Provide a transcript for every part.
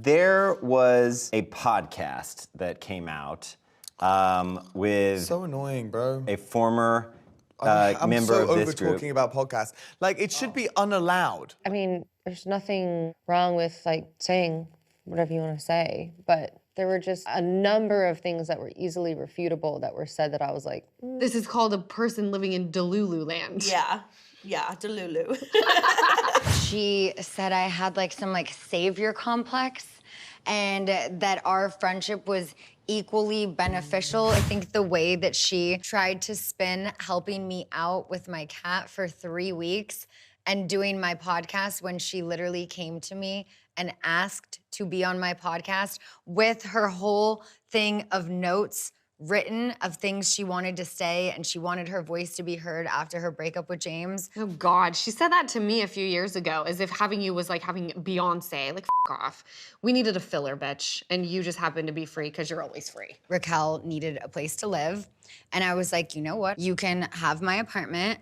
There was a podcast that came out with So annoying, bro. a former I'm member so of over this group. talking about podcasts. Like, it should be unallowed. I mean, there's nothing wrong with like saying whatever you want to say, but there were just a number of things that were easily refutable that were said that I was like, This is called a person living in Delulu land. Yeah, Delulu. She said I had like some like savior complex and that our friendship was equally beneficial. I think the way that she tried to spin helping me out with my cat for 3 weeks and doing my podcast when she literally came to me and asked to be on my podcast with her whole thing of notes written of things she wanted to say, and she wanted her voice to be heard after her breakup with James. Oh God, she said that to me a few years ago, as if having you was like having Beyonce. Like, f off. We needed a filler, bitch, and you just happened to be free because you're always free. Raquel needed a place to live, and I was like, you know what? You can have my apartment,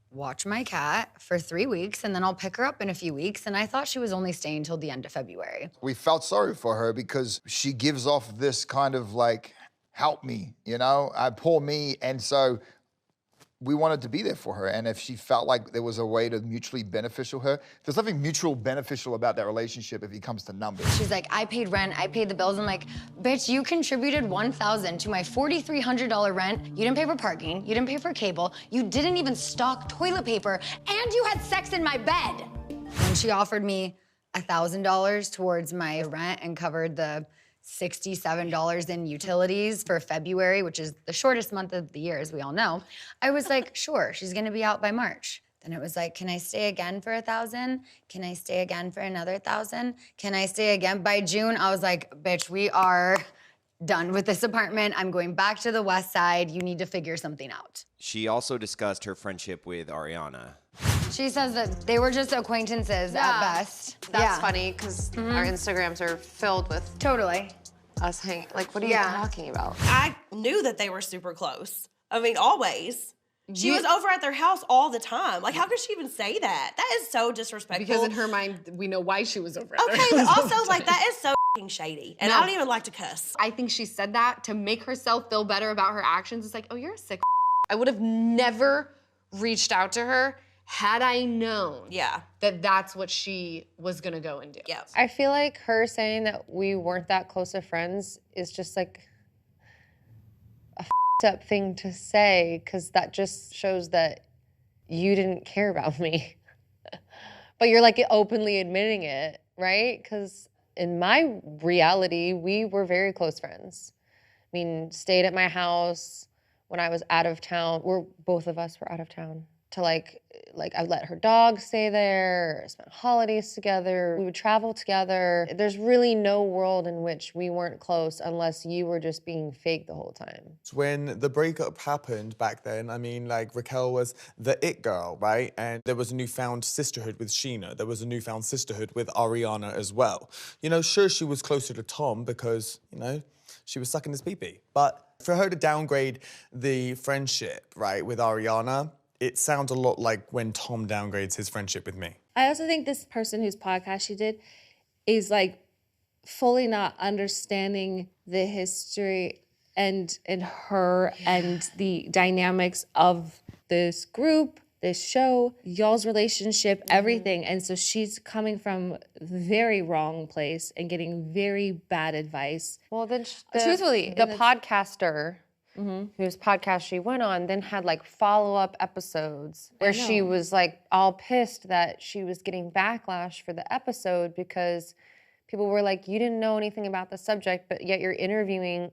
watch my cat for 3 weeks, and then I'll pick her up in a few weeks. And I thought she was only staying till the end of February. We felt sorry for her because she gives off this kind of like, help me, you know, poor me. And so we wanted to be there for her. And if she felt like there was a way to mutually beneficial her, there's nothing mutual beneficial about that relationship if it comes to numbers. She's like, I paid rent, I paid the bills. I'm like, bitch, you contributed $1,000 to my $4,300 rent. You didn't pay for parking, you didn't pay for cable, you didn't even stock toilet paper, and you had sex in my bed. And she offered me $1,000 towards my rent and covered the $67 in utilities for February, which is the shortest month of the year, as we all know. I was like, sure, she's gonna be out by March. Then it was like, can I stay again for $1,000? Can I stay again for another $1,000? Can I stay again? By June, I was like, bitch, we are done with this apartment. I'm going back to the West Side. You need to figure something out. She also discussed her friendship with Ariana. She says that they were just acquaintances at best. That's funny, because our Instagrams are filled with Totally. us hanging. Like, what are you talking about? I knew that they were super close. I mean, always. She was over at their house all the time. Like, how could she even say that? That is so disrespectful. Because in her mind, we know why she was over at Okay, their but house. also, like, that is so f***ing shady. And I don't even like to cuss. I think she said that to make herself feel better about her actions. It's like, oh, you're a sick I would have never reached out to her had I known that that's what she was gonna go and do. Yeah. I feel like her saying that we weren't that close of friends is just like a up thing to say, because that just shows that you didn't care about me. But you're like openly admitting it, right? Because in my reality, we were very close friends. I mean, stayed at my house when I was out of town. Both of us were out of town. To like I let her dog stay there, spent holidays together, we would travel together. There's really no world in which we weren't close unless you were just being fake the whole time. When the breakup happened back then, I mean, like, Raquel was the it girl, right? And there was a newfound sisterhood with Sheena. There was a newfound sisterhood with Ariana as well. You know, sure, she was closer to Tom because, you know, she was sucking his pee-pee. But for her to downgrade the friendship, right, with Ariana, it sounds a lot like when Tom downgrades his friendship with me. I also think this person whose podcast she did is like fully not understanding the history and her and the dynamics of this group, this show, y'all's relationship, everything. And so she's coming from a very wrong place and getting very bad advice. Well, then truthfully, the podcaster whose podcast she went on then had like follow-up episodes where she was like all pissed that she was getting backlash for the episode because people were like, you didn't know anything about the subject, but yet you're interviewing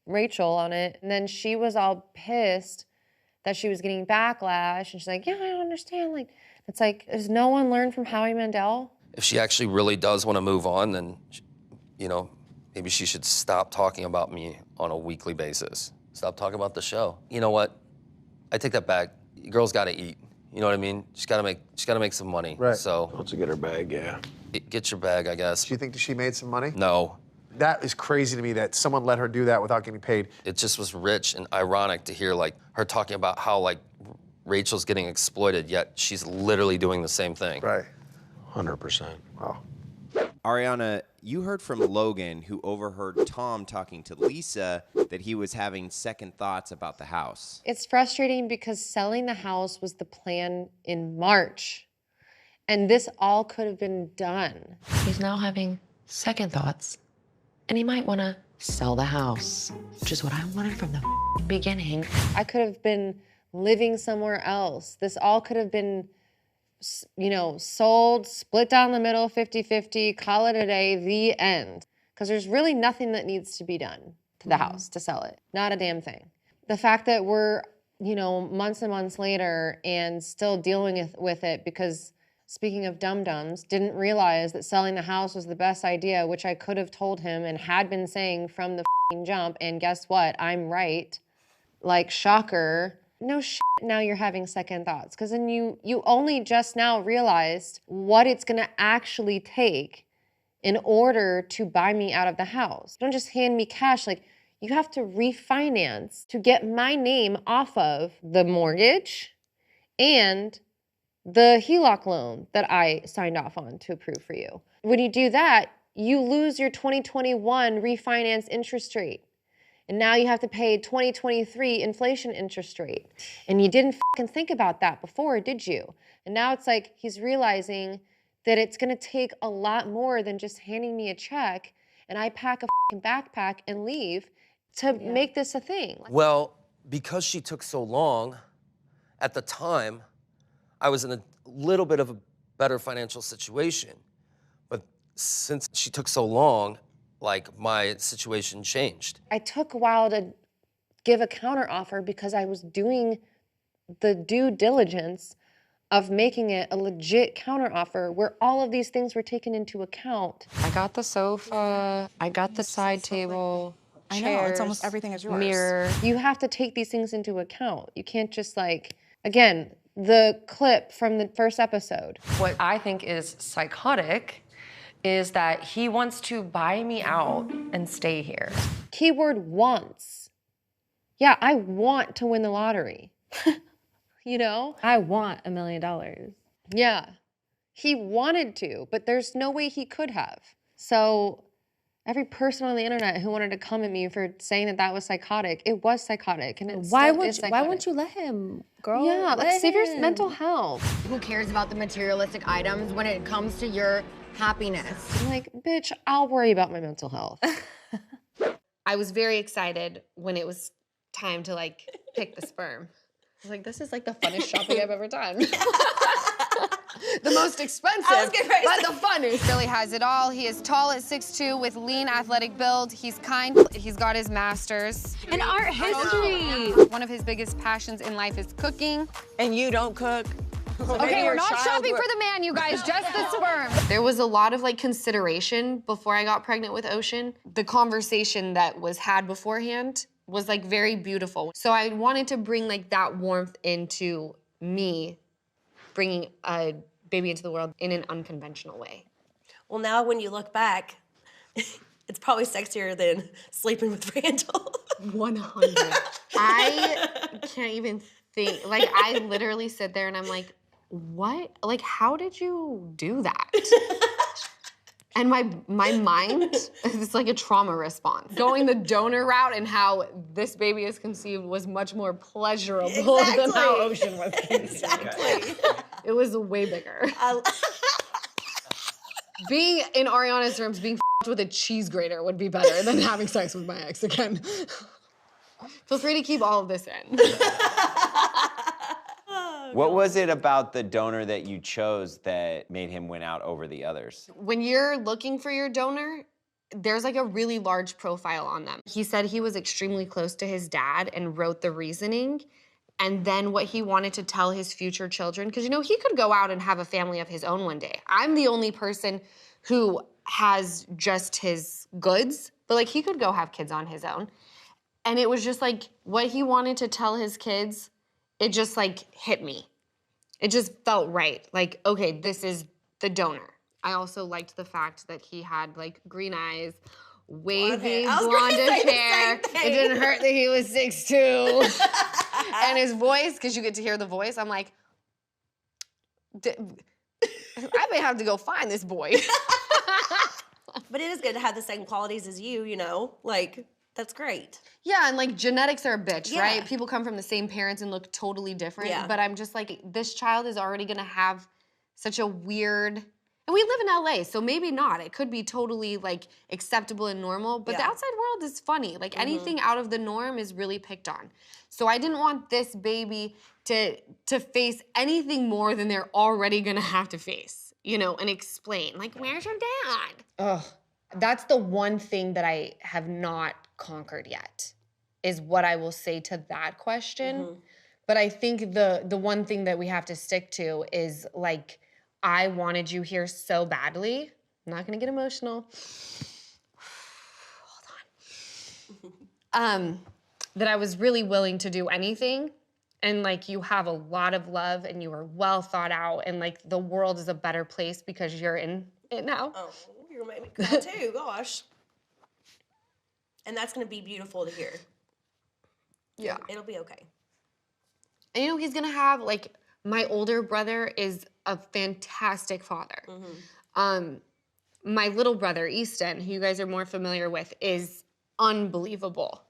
Rachel on it. And then she was all pissed that she was getting backlash, and she's like, yeah, I don't understand. Like, it's like, does no one learn from Howie Mandel? If she actually really does want to move on, then, you know, maybe she should stop talking about me on a weekly basis. Stop talking about the show. You know what? I take that back. Girls gotta eat. You know what I mean? She's gotta make some money. Right. So Once you get her bag, yeah. Get your bag, I guess. Do you think that she made some money? No. That is crazy to me that someone let her do that without getting paid. It just was rich and ironic to hear like her talking about how like Rachel's getting exploited, yet she's literally doing the same thing. Right. 100%. Wow. Ariana, you heard from Logan, who overheard Tom talking to Lisa, that he was having second thoughts about the house. It's frustrating because selling the house was the plan in March. And this all could have been done. He's now having second thoughts. And he might want to sell the house, which is what I wanted from the beginning. I could have been living somewhere else. This all could have been, you know, sold, split down the middle, 50-50, call it a day, the end. Because there's really nothing that needs to be done to the house to sell it. Not a damn thing. The fact that we're, you know, months and months later and still dealing with it because, speaking of dum-dums, didn't realize that selling the house was the best idea, which I could have told him and had been saying from the jump, and guess what? I'm right. Like, shocker. No shit, now you're having second thoughts. Because then you only just now realized what it's gonna actually take in order to buy me out of the house. Don't just hand me cash. Like, you have to refinance to get my name off of the mortgage and the HELOC loan that I signed off on to approve for you. When you do that, you lose your 2021 refinance interest rate. And now you have to pay 2023 inflation interest rate. And you didn't fucking think about that before, did you? And now it's like he's realizing that it's gonna take a lot more than just handing me a check and I pack a fucking backpack and leave to make this a thing. Well, because she took so long, at the time, I was in a little bit of a better financial situation. But since she took so long, like, my situation changed. I took a while to give a counteroffer because I was doing the due diligence of making it a legit counteroffer where all of these things were taken into account. I got the sofa, I got the side table, I chairs, know, it's almost everything is yours. mirror. You have to take these things into account. You can't just like, again, the clip from the first episode. What I think is psychotic is that he wants to buy me out and stay here. Keyword wants. Yeah, I want to win the lottery. You know? I want $1 million. Yeah. He wanted to, but there's no way he could have. So every person on the internet who wanted to come at me for saying that that was psychotic, it was psychotic, and it Why still is psychotic. wouldn't you let him, girl? Yeah, like Let save your him. mental health. Who cares about the materialistic items when it comes to your happiness? I'm like, bitch, I'll worry about my mental health. I was very excited when it was time to like pick the sperm. I was like, this is like the funnest shopping I've ever done. The most expensive, but the funnest. Really has it all. He is tall at 6'2" with lean athletic build. He's kind. He's got his master's. In art history. One of his biggest passions in life is cooking. And you don't cook. Okay, we're not shopping for the man, you guys, just the sperm. There was a lot of like consideration before I got pregnant with Ocean. The conversation that was had beforehand was like very beautiful. So I wanted to bring like that warmth into me bringing a baby into the world in an unconventional way. Well, now when you look back, it's probably sexier than sleeping with Randall. 100. I can't even think. Like, I literally sit there and I'm like, what? Like, how did you do that? And my mind is like a trauma response. Going the donor route and how this baby is conceived was much more pleasurable than how Ocean was conceived. Exactly. It was way bigger. Being in Ariana's terms, being f***ed with a cheese grater would be better than having sex with my ex again. Feel free to keep all of this in. What was it about the donor that you chose that made him win out over the others? When you're looking for your donor, there's like a really large profile on them. He said he was extremely close to his dad and wrote the reasoning and then what he wanted to tell his future children. Because, you know, he could go out and have a family of his own one day. I'm the only person who has just his goods, but like he could go have kids on his own. And it was just like what he wanted to tell his kids, it just like hit me. It just felt right. Like, okay, this is the donor. I also liked the fact that he had like green eyes, wavy, blondish hair. It didn't hurt that he was 6'2". And his voice, because you get to hear the voice, I'm like, I may have to go find this boy. But it is good to have the same qualities as you, you know? Like, that's great. Yeah, and like genetics are a bitch, Yeah. right? People come from the same parents and look totally different. Yeah. But I'm just like, this child is already gonna have such a weird, and we live in LA, so maybe not. It could be totally like acceptable and normal, but the Yeah. outside world is funny. Like anything out of the norm is really picked on. So I didn't want this baby to face anything more than they're already gonna have to face, you know, and explain. Like, where's your dad? Ugh. That's the one thing that I have not conquered yet, is what I will say to that question. But I think the one thing that we have to stick to is like, I wanted you here so badly. I'm not gonna get emotional. Hold on. That I was really willing to do anything. And like, you have a lot of love and you are well thought out, and like the world is a better place because you're in it now. Oh, you're gonna make me cry too, gosh. And that's gonna be beautiful to hear. Yeah. It'll be okay. And you know, he's gonna have, like, my older brother is a fantastic father. My little brother, Easton, who you guys are more familiar with, is unbelievable.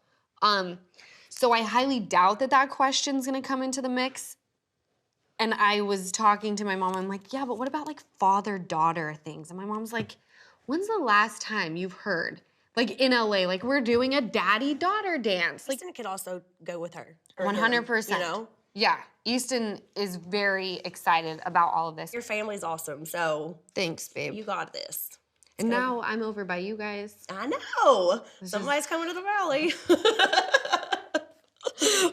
So I highly doubt that that question's gonna come into the mix. And I was talking to my mom, I'm like, yeah, but what about like father-daughter things? And my mom's like, when's the last time you've heard, like in LA, like we're doing a daddy-daughter dance? Like, Easton could also go with her. or him, 100%. You know? Yeah, Easton is very excited about all of this. Your family's awesome, so. Thanks, babe. You got this. And now I'm over by you guys. I know. Somebody's coming to the rally.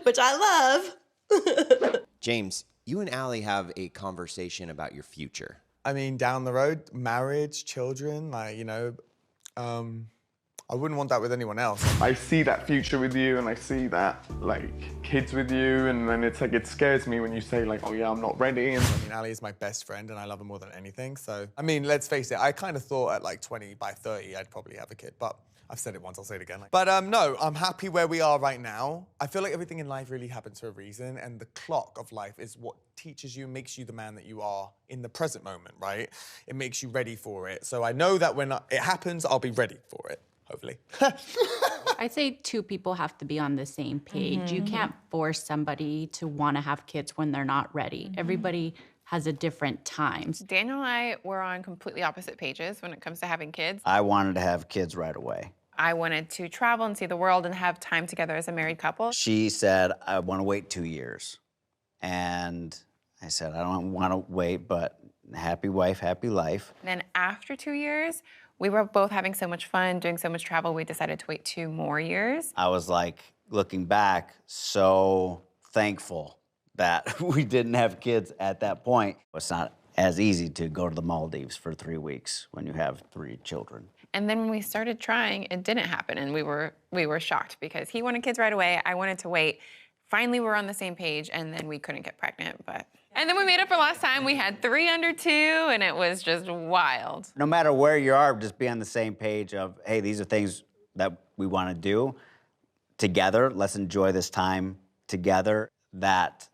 Which I love. James, you and Allie have a conversation about your future. I mean, down the road, marriage, children, like, you know, I wouldn't want that with anyone else. I see that future with you, and I see that, like, kids with you, and then it's like, it scares me when you say, like, oh yeah, I'm not ready. And I mean, Ali is my best friend, and I love her more than anything, so. I mean, let's face it, I kind of thought at like 20, by 30, I'd probably have a kid, but I've said it once, I'll say it again. But no, I'm happy where we are right now. I feel like everything in life really happens for a reason, and the clock of life is what teaches you, makes you the man that you are in the present moment, right? It makes you ready for it. So I know that when it happens, I'll be ready for it, hopefully. I'd say two people have to be on the same page. You can't force somebody to want to have kids when they're not ready. Everybody has a different time. Daniel and I were on completely opposite pages when it comes to having kids. I wanted to have kids right away. I wanted to travel and see the world and have time together as a married couple. She said, I want to wait 2 years. And I said, I don't want to wait, but happy wife, happy life. And then after 2 years, we were both having so much fun, doing so much travel, we decided to wait 2 more years. I was like, looking back, so thankful that we didn't have kids at that point. It's not as easy to go to the Maldives for 3 weeks when you have 3 children. And then when we started trying, it didn't happen, and we were shocked because he wanted kids right away, I wanted to wait. Finally, we're on the same page, and then we couldn't get pregnant, but. And then we made up for last time, we had 3 under 2, and it was just wild. No matter where you are, just be on the same page of, hey, these are things that we want to do together. Let's enjoy this time together. That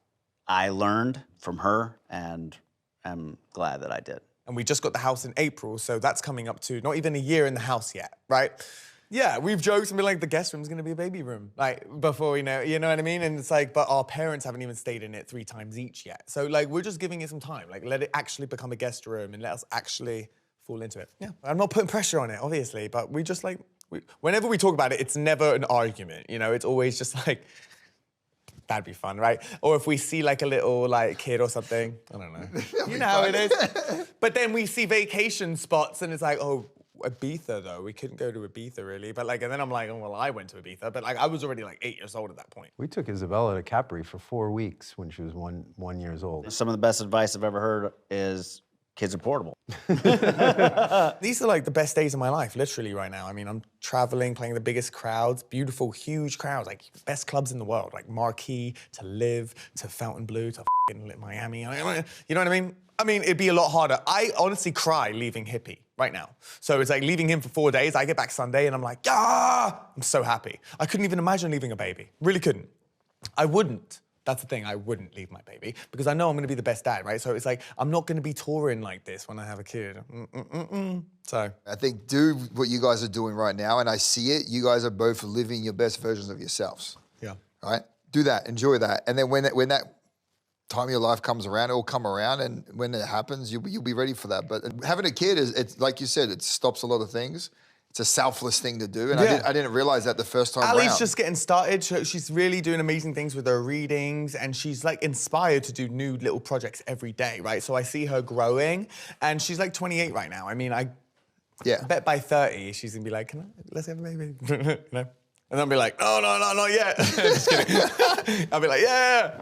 I learned from her, and I'm glad that I did. And we just got the house in April, so that's coming up to not even a year in the house yet, right? Yeah, we've joked and been like, the guest room's gonna be a baby room, like, before we know, you know what I mean? And it's like, but our parents haven't even stayed in it 3 times each yet. So, like, we're just giving it some time. Like, let it actually become a guest room and let us actually fall into it. Yeah, I'm not putting pressure on it, obviously, but we just, like, whenever we talk about it, it's never an argument, you know? It's always just like, that'd be fun, right? Or if we see like a little like kid or something, I don't know. You know how it is. But then we see vacation spots and it's like, oh, Ibiza though. We couldn't go to Ibiza really. But like, and then I'm like, oh, well, I went to Ibiza. But like, I was already like 8 years old at that point. We took Isabella to Capri for 4 weeks when she was one years old. Some of the best advice I've ever heard is kids are portable. These are like the best days of my life, literally right now. I mean, I'm traveling, playing the biggest crowds, beautiful, huge crowds, like best clubs in the world, like Marquee, to Live, to Fontainebleau, to Miami. You know what I mean? I mean, it'd be a lot harder. I honestly cry leaving Hippie right now. So it's like leaving him for 4 days. I get back Sunday and I'm like, ah! I'm so happy. I couldn't even imagine leaving a baby. Really couldn't. I wouldn't. That's the thing, I wouldn't leave my baby because I know I'm gonna be the best dad, right? So it's like, I'm not gonna be touring like this when I have a kid. So. I think do what you guys are doing right now, and I see it. You guys are both living your best versions of yourselves. Yeah. All right? Do that, enjoy that. And then when that time of your life comes around, it will come around, and when it happens, you'll be ready for that. But having a kid it's like you said, it stops a lot of things. It's a selfless thing to do, and I didn't realize that the first time Ali's around. just getting started. She's really doing amazing things with her readings, and she's like inspired to do new little projects every day, right? So I see her growing, and she's like 28 right now. I mean, I bet by 30 she's gonna be like, let's have a baby, you know? And I'll be like, no, not yet. Just kidding. I'll be like, yeah.